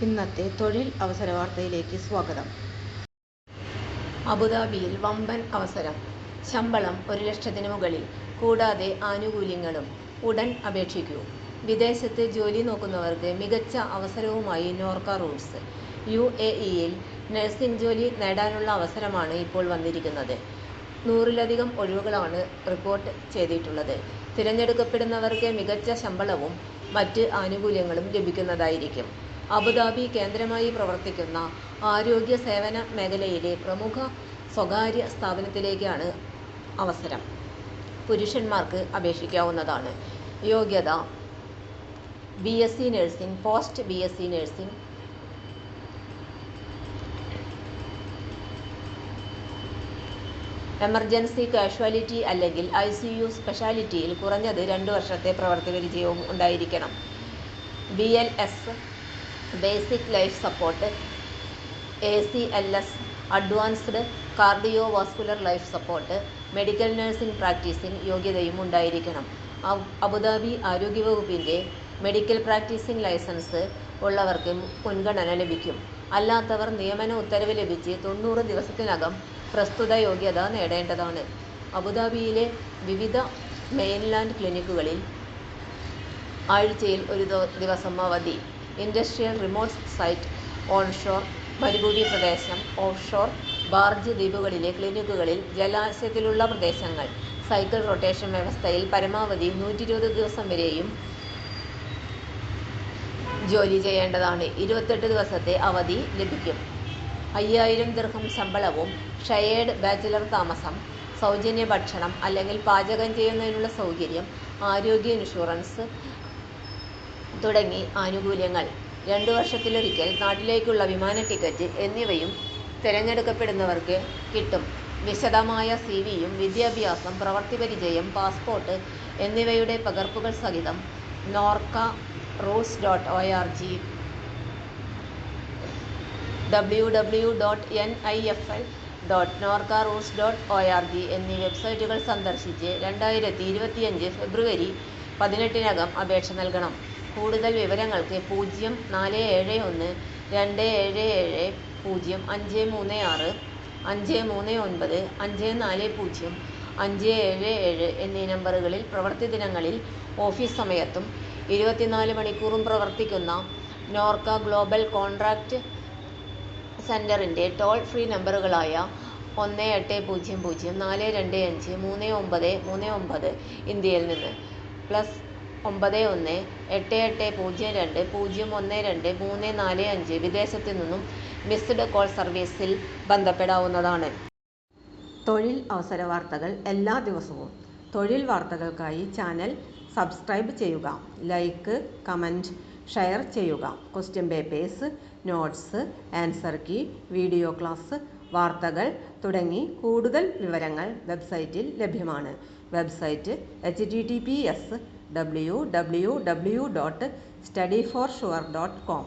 ഇന്നത്തെ തൊഴിൽ അവസര വാർത്തയിലേക്ക് സ്വാഗതം. അബുദാബിയിൽ വമ്പൻ അവസരം. ശമ്പളം 1,00,000-ന് മുകളിൽ. കൂടാതെ ആനുകൂല്യങ്ങളും. ഉടൻ അപേക്ഷിക്കൂ. വിദേശത്ത് ജോലി നോക്കുന്നവർക്ക് മികച്ച അവസരവുമായി നോർക്ക റൂട്ട്സ്. UAE-യിൽ നഴ്സിംഗ് ജോലി നേടാനുള്ള അവസരമാണ് ഇപ്പോൾ വന്നിരിക്കുന്നത്. 100-ലധികം ഒഴിവുകളാണ് റിപ്പോർട്ട് ചെയ്തിട്ടുള്ളത്. തിരഞ്ഞെടുക്കപ്പെടുന്നവർക്ക് മികച്ച ശമ്പളവും മറ്റ് ആനുകൂല്യങ്ങളും ലഭിക്കുന്നതായിരിക്കും. അബുദാബി കേന്ദ്രമായി പ്രവർത്തിക്കുന്ന ആരോഗ്യ സേവന മേഖലയിലെ പ്രമുഖ സ്വകാര്യ സ്ഥാപനത്തിലേക്കാണ് അവസരം. പുരുഷന്മാർക്ക് അപേക്ഷിക്കാവുന്നതാണ്. യോഗ്യത: BSc nursing, post BSc nursing, emergency casualty അല്ലെങ്കിൽ ICU സ്പെഷ്യാലിറ്റിയിൽ കുറഞ്ഞത് 2 വർഷത്തെ പ്രവൃത്തി പരിചയവും ഉണ്ടായിരിക്കണം. BLS basic life support, ACLS advanced cardiovascular life support, medical nursing practising യോഗ്യതയും ഉണ്ടായിരിക്കണം. അബുദാബി ആരോഗ്യവകുപ്പിൻ്റെ മെഡിക്കൽ പ്രാക്ടീസിംഗ് ലൈസൻസ് ഉള്ളവർക്ക് മുൻഗണന ലഭിക്കും. അല്ലാത്തവർ നിയമന ഉത്തരവ് ലഭിച്ച് 90 ദിവസത്തിനകം പ്രസ്തുത യോഗ്യത നേടേണ്ടതാണ്. അബുദാബിയിലെ വിവിധ മെയിൻലാൻഡ് ക്ലിനിക്കുകളിൽ ആഴ്ചയിൽ 1 ദിവസം അവധി. ഇൻഡസ്ട്രിയൽ റിമോട്ട് സൈറ്റ്, ഓൺഷോർ മരുഭൂമി പ്രദേശം, ഓഫ്ഷോർ ബാർജ് ദ്വീപുകളിലെ ക്ലിനിക്കുകളിൽ ജലാശയത്തിലുള്ള പ്രദേശങ്ങൾ സൈക്കിൾ റൊട്ടേഷൻ വ്യവസ്ഥയിൽ പരമാവധി 120 ദിവസം വരെയും ജോലി ചെയ്യേണ്ടതാണ്. 28 ദിവസത്തെ അവധി ലഭിക്കും. 5,000 ദിർഹം ശമ്പളവും ഷെയർഡ് ബാച്ചിലർ താമസം, സൗജന്യ ഭക്ഷണം അല്ലെങ്കിൽ പാചകം ചെയ്യുന്നതിനുള്ള സൗകര്യം, ആരോഗ്യ ഇൻഷുറൻസ് തുടങ്ങി ആനുകൂല്യങ്ങൾ. 2 വർഷത്തിലൊരിക്കൽ നാട്ടിലേക്കുള്ള വിമാന ടിക്കറ്റ് എന്നിവയും തിരഞ്ഞെടുക്കപ്പെടുന്നവർക്ക് കിട്ടും. വിശദമായ CV-യും വിദ്യാഭ്യാസം, പ്രവൃത്തി പരിചയം, പാസ്പോർട്ട് എന്നിവയുടെ പകർപ്പുകൾ സഹിതം norcaroots.org, www.nifl.norcaroots.org എന്നീ വെബ്സൈറ്റുകൾ സന്ദർശിച്ച് 2025 ഫെബ്രുവരി 18-നകം അപേക്ഷ നൽകണം. കൂടുതൽ വിവരങ്ങൾക്ക് 0471 277 0536, 539 540 577 എന്നീ നമ്പറുകളിൽ പ്രവൃത്തി ദിനങ്ങളിൽ ഓഫീസ് സമയത്തും 24 മണിക്കൂറും പ്രവർത്തിക്കുന്ന നോർക്ക ഗ്ലോബൽ കോൺട്രാക്റ്റ് സെൻ്ററിൻ്റെ ടോൾ ഫ്രീ നമ്പറുകളായ 1800 425 3939 ഇന്ത്യയിൽ നിന്ന്, +91 8802 012 345 വിദേശത്തു നിന്നും മിസ്ഡ് കോൾ സർവീസിൽ ബന്ധപ്പെടാവുന്നതാണ്. തൊഴിൽ അവസര വാർത്തകൾ എല്ലാ ദിവസവും. തൊഴിൽ വാർത്തകൾക്കായി ചാനൽ സബ്സ്ക്രൈബ് ചെയ്യുക. ലൈക്ക്, കമൻറ്റ്, ഷെയർ ചെയ്യുക. Question papers, notes, answer key, video class, വാർത്തകൾ തുടങ്ങി കൂടുതൽ വിവരങ്ങൾ വെബ്സൈറ്റിൽ ലഭ്യമാണ്. Website https://www.studyforsure.com